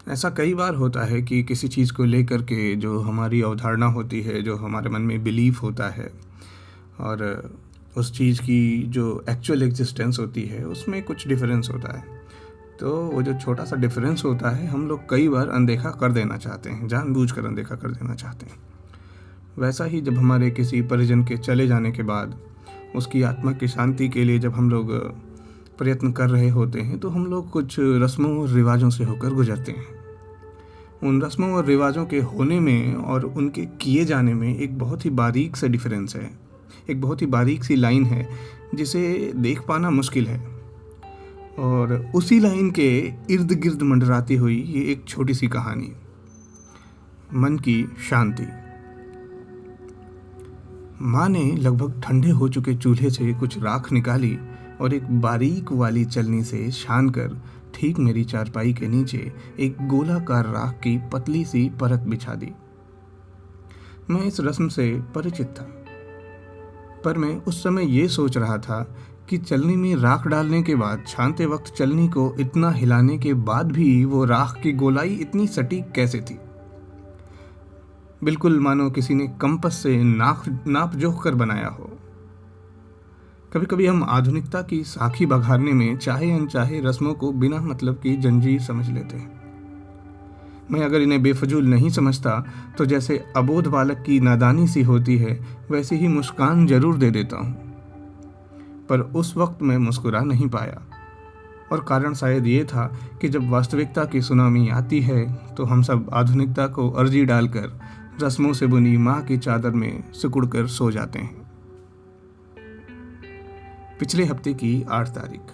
ऐसा कई बार होता है कि किसी चीज़ को लेकर के जो हमारी अवधारणा होती है, जो हमारे मन में बिलीफ होता है और उस चीज़ की जो एक्चुअल एग्जिस्टेंस होती है उसमें कुछ डिफरेंस होता है। तो वो जो छोटा सा डिफरेंस होता है हम लोग कई बार अनदेखा कर देना चाहते हैं, जानबूझकर अनदेखा कर देना चाहते हैं। वैसा ही जब हमारे किसी परिजन के चले जाने के बाद उसकी आत्मा की शांति के लिए जब हम लोग प्रयत्न कर रहे होते हैं तो हम लोग कुछ रस्मों और रिवाजों से होकर गुजरते हैं। उन रस्मों और रिवाजों के होने में और उनके किए जाने में एक बहुत ही बारीक सा डिफरेंस है, एक बहुत ही बारीक सी लाइन है जिसे देख पाना मुश्किल है। और उसी लाइन के इर्द गिर्द मंडराती हुई ये एक छोटी सी कहानी, मन की शांति। माँ ने लगभग ठंडे हो चुके चूल्हे से कुछ राख निकाली और एक बारीक वाली चलनी से छान कर ठीक मेरी चारपाई के नीचे एक गोलाकार राख की पतली सी परत बिछा दी। मैं इस रस्म से परिचित था, पर मैं उस समय ये सोच रहा था कि चलनी में राख डालने के बाद छानते वक्त चलनी को इतना हिलाने के बाद भी वो राख की गोलाई इतनी सटीक कैसे थी। बिल्कुल मानो किसी ने कंपस से नाप जोख कर बनाया हो। कभी कभी हम आधुनिकता की साखी बघारने में चाहे अनचाहे रस्मों को बिना मतलब की जंजीर समझ लेते हैं। मैं अगर इन्हें बेफजूल नहीं समझता तो जैसे अबोध बालक की नादानी सी होती है वैसे ही मुस्कान जरूर दे देता हूँ, पर उस वक्त मैं मुस्कुरा नहीं पाया। और कारण शायद ये था कि जब वास्तविकता की सुनामी आती है तो हम सब आधुनिकता को अर्जी डालकर रस्मों से बुनी माँ की चादर में सिकुड़ कर सो जाते हैं। पिछले हफ्ते की 8 तारीख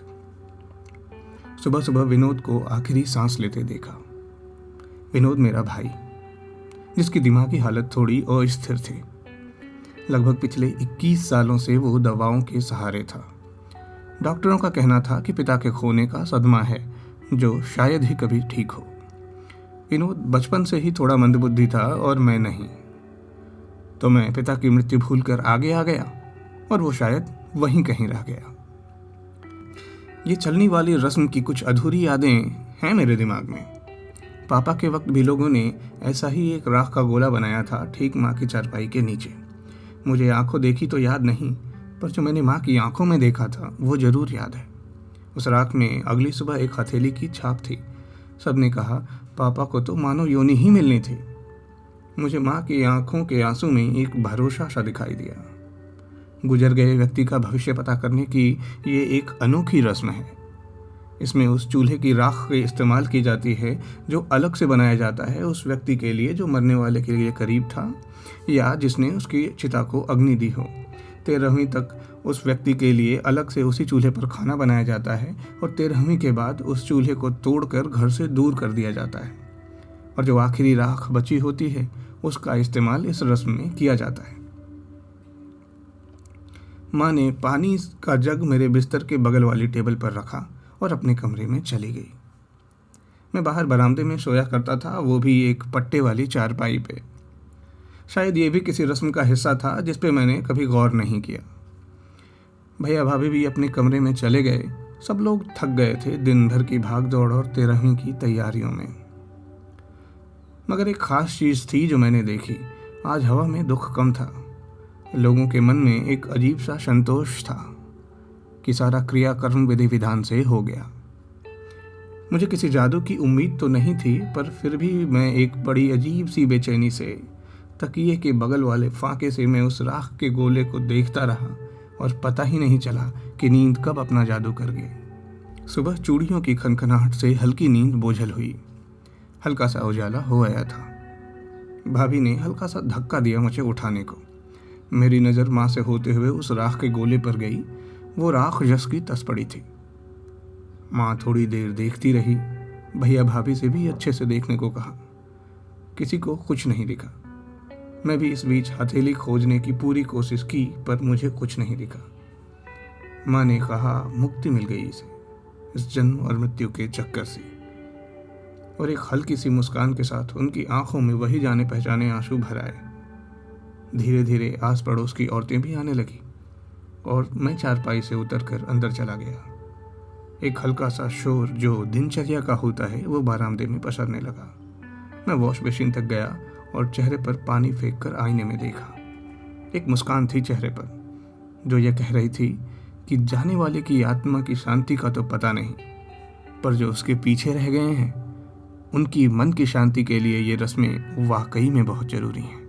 सुबह सुबह विनोद को आखिरी सांस लेते देखा। विनोद मेरा भाई, जिसकी दिमागी हालत थोड़ी अस्थिर थी। लगभग पिछले 21 सालों से वो दवाओं के सहारे था। डॉक्टरों का कहना था कि पिता के खोने का सदमा है जो शायद ही कभी ठीक हो। विनोद बचपन से ही थोड़ा मंदबुद्धि था और मैं नहीं, तो मैं पिता की मृत्यु भूलकर आगे आ गया और वो शायद वहीं कहीं रह गया। ये चलनी वाली रस्म की कुछ अधूरी यादें हैं मेरे दिमाग में। पापा के वक्त भी लोगों ने ऐसा ही एक राख का गोला बनाया था ठीक माँ की चारपाई के नीचे। मुझे आंखों देखी तो याद नहीं, पर जो मैंने माँ की आंखों में देखा था वो जरूर याद है। उस राख में अगली सुबह एक हथेली की छाप थी। सबने कहा पापा को तो मानो योनि ही मिलनी थी। मुझे माँ की आंखों के आंसू में एक भरोसा सा दिखाई दिया। गुजर गए व्यक्ति का भविष्य पता करने की ये एक अनोखी रस्म है। इसमें उस चूल्हे की राख के इस्तेमाल की जाती है जो अलग से बनाया जाता है उस व्यक्ति के लिए जो मरने वाले के लिए करीब था या जिसने उसकी चिता को अग्नि दी हो। 13वीं तक उस व्यक्ति के लिए अलग से उसी चूल्हे पर खाना बनाया जाता है और 13वीं के बाद उस चूल्हे को तोड़कर घर से दूर कर दिया जाता है और जो आखिरी राख बची होती है उसका इस्तेमाल इस रस्म में किया जाता है। माँ ने पानी का जग मेरे बिस्तर के बगल वाली टेबल पर रखा और अपने कमरे में चली गई। मैं बाहर बरामदे में सोया करता था, वो भी एक पट्टे वाली चारपाई पे। शायद ये भी किसी रस्म का हिस्सा था जिस पे मैंने कभी गौर नहीं किया। भैया भाभी भी अपने कमरे में चले गए। सब लोग थक गए थे दिन भर की भाग दौड़ और 13वीं की तैयारियों में। मगर एक खास चीज़ थी जो मैंने देखी। आज हवा में दुख कम था। लोगों के मन में एक अजीब सा संतोष था कि सारा क्रियाकर्म विधि विधान से हो गया। मुझे किसी जादू की उम्मीद तो नहीं थी, पर फिर भी मैं एक बड़ी अजीब सी बेचैनी से तकिए के बगल वाले फाके से मैं उस राख के गोले को देखता रहा और पता ही नहीं चला कि नींद कब अपना जादू कर गई। सुबह चूड़ियों की खनखनाहट से हल्की नींद बोझल हुई। हल्का सा उजाला हो आया था। भाभी ने हल्का सा धक्का दिया मुझे उठाने को। मेरी नज़र माँ से होते हुए उस राख के गोले पर गई। वो राख जस की तस पड़ी थी। माँ थोड़ी देर देखती रही। भैया भाभी से भी अच्छे से देखने को कहा। किसी को कुछ नहीं दिखा। मैं भी इस बीच हथेली खोजने की पूरी कोशिश की, पर मुझे कुछ नहीं दिखा। माँ ने कहा मुक्ति मिल गई इसे, इस जन्म और मृत्यु के चक्कर से। और एक हल्की सी मुस्कान के साथ उनकी आंखों में वही जाने पहचाने आंसू भर आए। धीरे धीरे आस पड़ोस की औरतें भी आने लगी और मैं चारपाई से उतरकर अंदर चला गया। एक हल्का सा शोर जो दिनचर्या का होता है वो बरामदे में पसरने लगा। मैं वॉश बेसिन तक गया और चेहरे पर पानी फेंक कर आईने में देखा। एक मुस्कान थी चेहरे पर जो यह कह रही थी कि जाने वाले की आत्मा की शांति का तो पता नहीं, पर जो उसके पीछे रह गए हैं उनकी मन की शांति के लिए ये रस्में वाकई में बहुत ज़रूरी हैं।